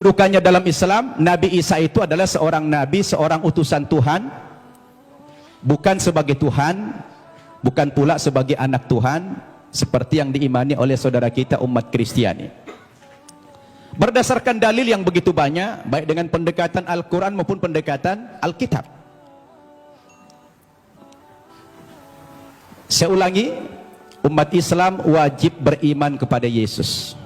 Kedudukannya dalam Islam, Nabi Isa itu adalah seorang nabi, seorang utusan Tuhan, bukan sebagai Tuhan, bukan pula sebagai anak Tuhan, seperti yang diimani oleh saudara kita umat Kristiani. Berdasarkan dalil yang begitu banyak, baik dengan pendekatan Al-Quran maupun pendekatan Alkitab. Saya ulangi, umat Islam wajib beriman kepada Yesus.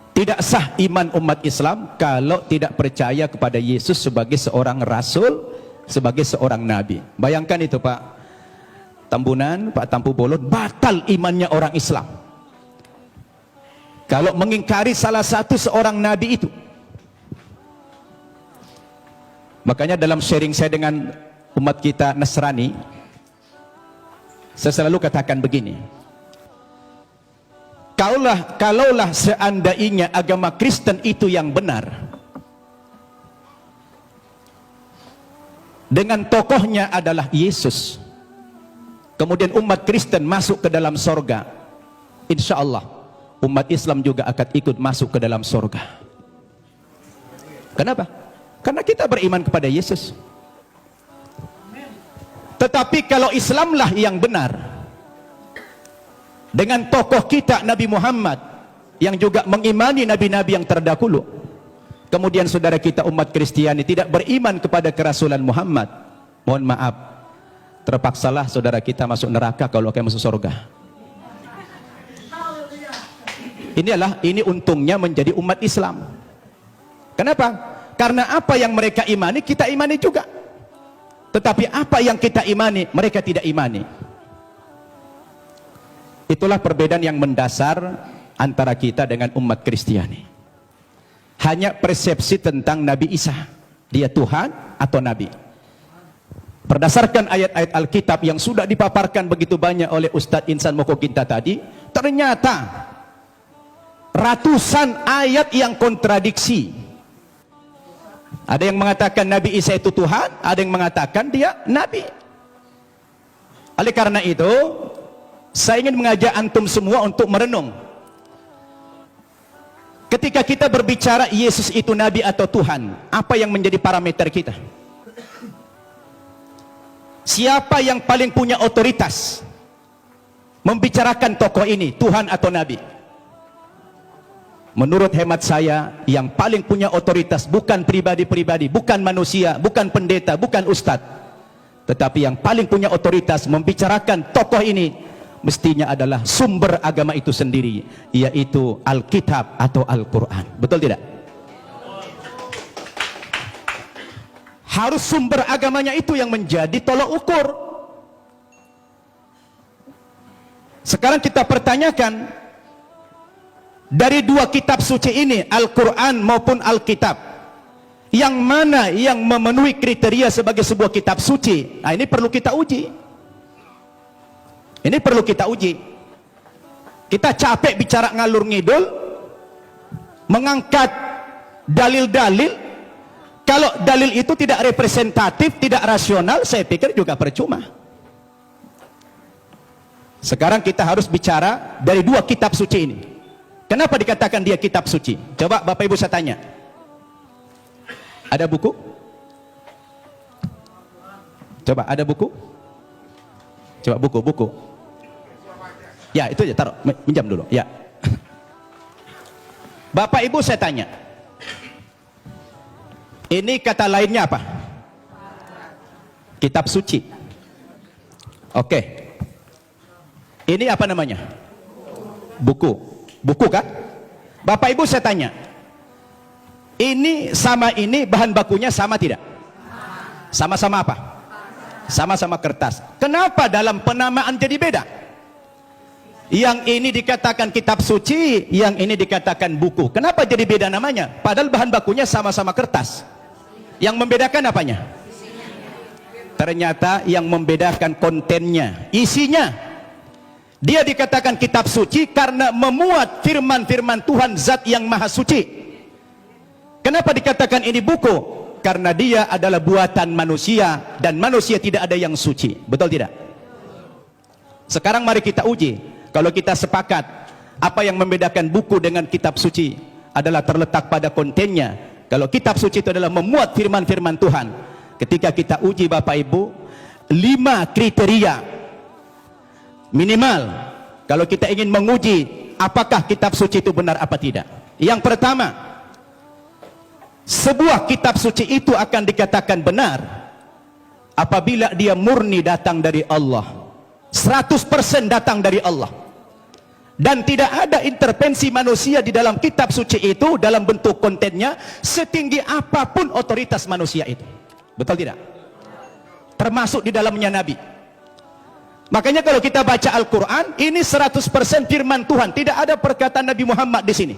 Tidak sah iman umat Islam kalau tidak percaya kepada Yesus sebagai seorang rasul, sebagai seorang nabi. Bayangkan itu Pak Tambunan, Pak Tampu Bolon, batal imannya orang Islam kalau mengingkari salah satu seorang nabi itu. Makanya dalam sharing saya dengan umat kita Nasrani, saya selalu katakan begini, kalaulah seandainya agama Kristen itu yang benar, dengan tokohnya adalah Yesus, kemudian umat Kristen masuk ke dalam sorga, insya Allah umat Islam juga akan ikut masuk ke dalam sorga. Kenapa? Karena kita beriman kepada Yesus. Tetapi kalau Islamlah yang benar, dengan tokoh kita Nabi Muhammad yang juga mengimani nabi-nabi yang terdahulu, kemudian saudara kita umat Kristiani tidak beriman kepada kerasulan Muhammad, mohon maaf, terpaksalah saudara kita masuk neraka kalau akan masuk surga. Ini untungnya menjadi umat Islam. Kenapa? Karena apa yang mereka imani kita imani juga, tetapi apa yang kita imani mereka tidak imani. Itulah perbedaan yang mendasar antara kita dengan umat Kristiani. Hanya persepsi tentang Nabi Isa, dia Tuhan atau Nabi. Berdasarkan ayat-ayat Alkitab yang sudah dipaparkan begitu banyak oleh Ustadz Insan Mokoginta tadi, ternyata ratusan ayat yang kontradiksi. Ada yang mengatakan Nabi Isa itu Tuhan, ada yang mengatakan dia Nabi. Oleh karena itu, saya ingin mengajak antum semua untuk merenung. Ketika kita berbicara Yesus itu Nabi atau Tuhan, apa yang menjadi parameter kita? Siapa yang paling punya otoritas membicarakan tokoh ini, Tuhan atau Nabi? Menurut hemat saya, yang paling punya otoritas bukan pribadi-pribadi, bukan manusia, bukan pendeta, bukan ustadz, tetapi yang paling punya otoritas membicarakan tokoh ini mestinya adalah sumber agama itu sendiri, yaitu Alkitab atau Al-Quran. Betul tidak? Harus sumber agamanya itu yang menjadi tolok ukur. Sekarang kita pertanyakan, dari dua kitab suci ini, Al-Quran maupun Alkitab, yang mana yang memenuhi kriteria sebagai sebuah kitab suci? Nah, ini perlu kita uji. Ini perlu kita uji. Kita capek bicara ngalur ngidul, mengangkat dalil-dalil. Kalau dalil itu tidak representatif, tidak rasional, saya pikir juga percuma. Sekarang kita harus bicara dari dua kitab suci ini. Kenapa dikatakan dia kitab suci? Coba Bapak Ibu saya tanya, ada buku? Coba ada buku? Coba buku. Ya itu aja, taruh, minjam dulu ya. Bapak Ibu saya tanya, ini kata lainnya apa? Kitab suci. Oke. Ini apa namanya? Buku. Buku kan? Bapak Ibu saya tanya, ini sama ini bahan bakunya sama tidak? Sama-sama apa? Sama-sama kertas. Kenapa dalam penamaan jadi beda? Yang ini dikatakan kitab suci, yang ini dikatakan buku. Kenapa jadi beda namanya? Padahal bahan bakunya sama-sama kertas. Yang membedakan apanya? Ternyata yang membedakan kontennya, isinya. Dia dikatakan kitab suci karena memuat firman-firman Tuhan Zat yang Maha Suci. Kenapa dikatakan ini buku? Karena dia adalah buatan manusia, dan manusia tidak ada yang suci. Betul tidak? Sekarang mari kita uji. Kalau kita sepakat, apa yang membedakan buku dengan kitab suci? adalah terletak pada kontennya. Kalau kitab suci itu adalah memuat firman-firman Tuhan, ketika kita uji Bapak Ibu, 5 kriteria minimal kalau kita ingin menguji apakah kitab suci itu benar apa tidak. Yang pertama, sebuah kitab suci itu akan dikatakan benar apabila dia murni datang dari Allah, 100% datang dari Allah, dan tidak ada intervensi manusia di dalam kitab suci itu dalam bentuk kontennya, setinggi apapun otoritas manusia itu. Betul tidak? Termasuk di dalamnya Nabi. Makanya kalau kita baca Al-Quran, ini 100% firman Tuhan, tidak ada perkataan Nabi Muhammad di sini.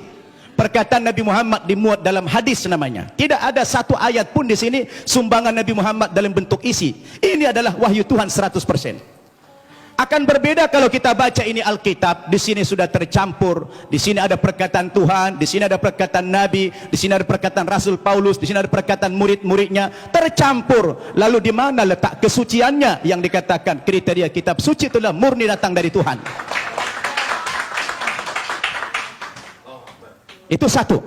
Perkataan Nabi Muhammad dimuat dalam hadis namanya. Tidak ada satu ayat pun di sini sumbangan Nabi Muhammad dalam bentuk isi. Ini adalah wahyu Tuhan 100%. Akan berbeda kalau kita baca ini Alkitab, di sini sudah tercampur, di sini ada perkataan Tuhan, di sini ada perkataan Nabi, di sini ada perkataan Rasul Paulus, di sini ada perkataan murid-muridnya, tercampur. Lalu di mana letak kesuciannya yang dikatakan kriteria kitab suci itulah murni datang dari Tuhan? Itu satu.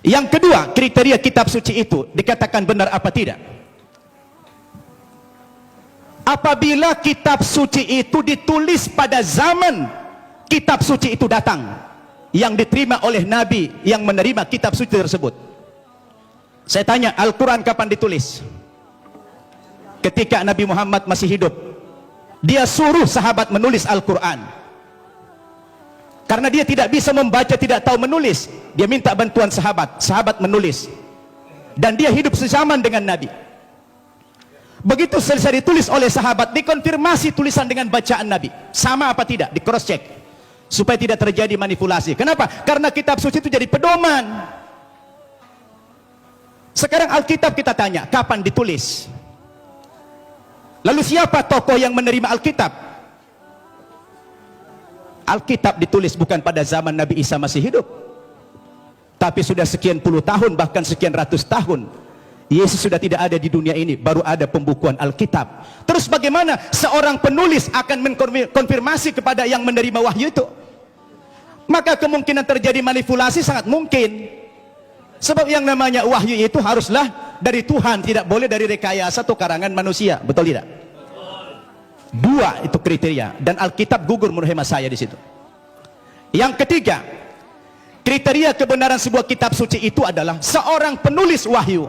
Yang kedua, kriteria kitab suci itu dikatakan benar apa tidak? Apabila kitab suci itu ditulis pada zaman kitab suci itu datang, yang diterima oleh Nabi yang menerima kitab suci tersebut. Saya tanya, Al-Quran kapan ditulis? Ketika Nabi Muhammad masih hidup. Dia suruh sahabat menulis Al-Quran. Karena dia tidak bisa membaca, tidak tahu menulis, dia minta bantuan sahabat. Sahabat menulis. Dan dia hidup sezaman dengan Nabi. Begitu selesai ditulis oleh sahabat, dikonfirmasi tulisan dengan bacaan Nabi, sama apa tidak, di cross check supaya tidak terjadi manipulasi. Kenapa? Karena kitab suci itu jadi pedoman. Sekarang Alkitab kita tanya, kapan ditulis? Lalu siapa tokoh yang menerima Alkitab? Alkitab ditulis bukan pada zaman Nabi Isa masih hidup, tapi sudah sekian puluh tahun, bahkan sekian ratus tahun Yesus sudah tidak ada di dunia ini, baru ada pembukuan Alkitab. Terus bagaimana seorang penulis akan mengkonfirmasi kepada yang menerima wahyu itu? Maka kemungkinan terjadi manipulasi sangat mungkin. Sebab yang namanya wahyu itu haruslah dari Tuhan, tidak boleh dari rekayasa atau karangan manusia. Betul tidak? Dua itu kriteria, dan Alkitab gugur menurut hemat saya di situ. Yang ketiga, kriteria kebenaran sebuah kitab suci itu adalah seorang penulis wahyu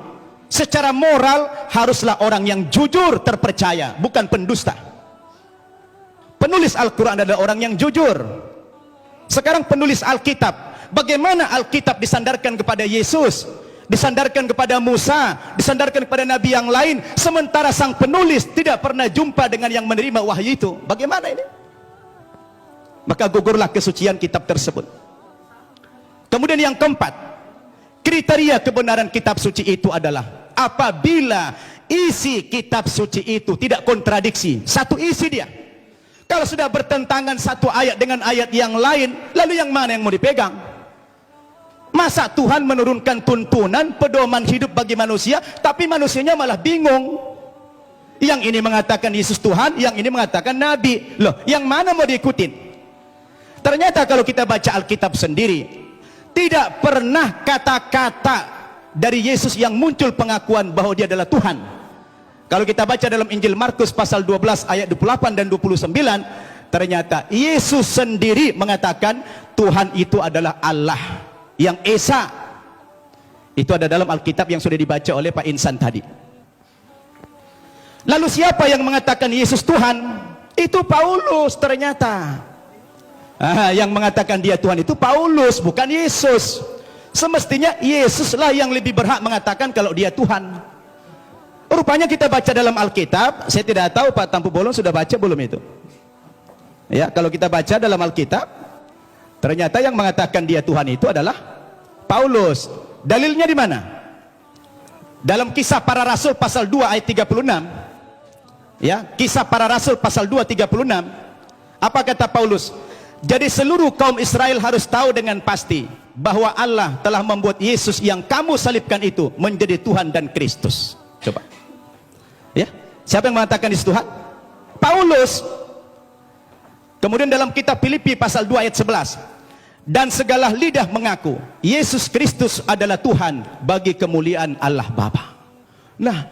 secara moral haruslah orang yang jujur, terpercaya, bukan pendusta. Penulis Al-Quran adalah orang yang jujur. Sekarang penulis Alkitab, bagaimana Alkitab disandarkan kepada Yesus, disandarkan kepada Musa, disandarkan kepada Nabi yang lain, sementara sang penulis tidak pernah jumpa dengan yang menerima wahyu itu? Bagaimana ini? Maka gugurlah kesucian kitab tersebut. Kemudian yang keempat, kriteria kebenaran kitab suci itu adalah apabila isi kitab suci itu tidak kontradiksi, satu isi dia. Kalau sudah bertentangan satu ayat dengan ayat yang lain, lalu yang mana yang mau dipegang? Masa Tuhan menurunkan tuntunan pedoman hidup bagi manusia, tapi manusianya malah bingung? Yang ini mengatakan Yesus Tuhan, yang ini mengatakan Nabi. Loh, yang mana mau diikutin? Ternyata kalau kita baca Alkitab sendiri, tidak pernah kata-kata dari Yesus yang muncul pengakuan bahwa dia adalah Tuhan. Kalau kita baca dalam Injil Markus pasal 12 ayat 28 dan 29, ternyata Yesus sendiri mengatakan Tuhan itu adalah Allah yang Esa. Itu ada dalam Alkitab yang sudah dibaca oleh Pak Insan tadi. Lalu siapa yang mengatakan Yesus Tuhan? Itu Paulus ternyata. Yang mengatakan dia Tuhan itu Paulus, bukan Yesus. Semestinya Yesuslah yang lebih berhak mengatakan kalau dia Tuhan. Rupanya kita baca dalam Alkitab, saya tidak tahu Pak Tampu Bolon sudah baca belum itu. Ya, kalau kita baca dalam Alkitab, ternyata yang mengatakan dia Tuhan itu adalah Paulus. Dalilnya di mana? Dalam Kisah Para Rasul pasal 2 ayat 36. Ya, Kisah Para Rasul pasal 2 36. Apa kata Paulus? Jadi seluruh kaum Israel harus tahu dengan pasti bahwa Allah telah membuat Yesus yang kamu salibkan itu menjadi Tuhan dan Kristus. Coba. Ya, siapa yang mengatakan Yesus Tuhan? Paulus. Kemudian dalam kitab Filipi pasal 2 ayat 11. dan segala lidah mengaku Yesus Kristus adalah Tuhan bagi kemuliaan Allah Bapa. Nah,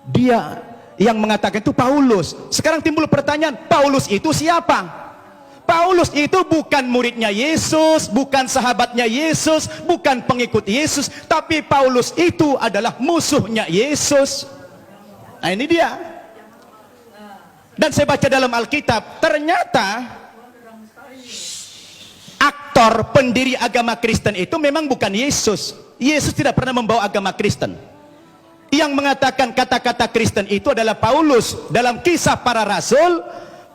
dia yang mengatakan itu Paulus. Sekarang timbul pertanyaan, Paulus itu siapa? Paulus itu bukan muridnya Yesus, bukan sahabatnya Yesus, bukan pengikut Yesus, tapi Paulus itu adalah musuhnya Yesus. Nah, ini dia. Dan saya baca dalam Alkitab, ternyata aktor pendiri agama Kristen itu memang bukan Yesus. Yesus tidak pernah membawa agama Kristen. Yang mengatakan kata-kata Kristen itu adalah Paulus dalam Kisah Para Rasul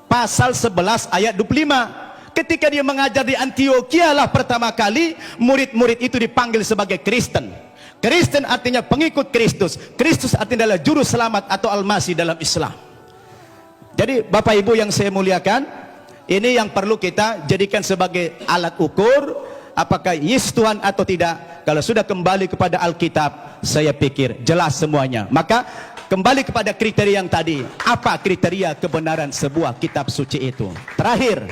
pasal 11 ayat 25. Ketika dia mengajar di Antioquia lah pertama kali murid-murid itu dipanggil sebagai Kristen. Kristen artinya pengikut Kristus. Kristus artinya adalah juru selamat atau Al-Masih dalam Islam. Jadi Bapak Ibu yang saya muliakan, ini yang perlu kita jadikan sebagai alat ukur apakah Yesus Tuhan atau tidak. Kalau sudah kembali kepada Alkitab, saya pikir jelas semuanya. Maka kembali kepada kriteria yang tadi. Apa kriteria kebenaran sebuah kitab suci itu? Terakhir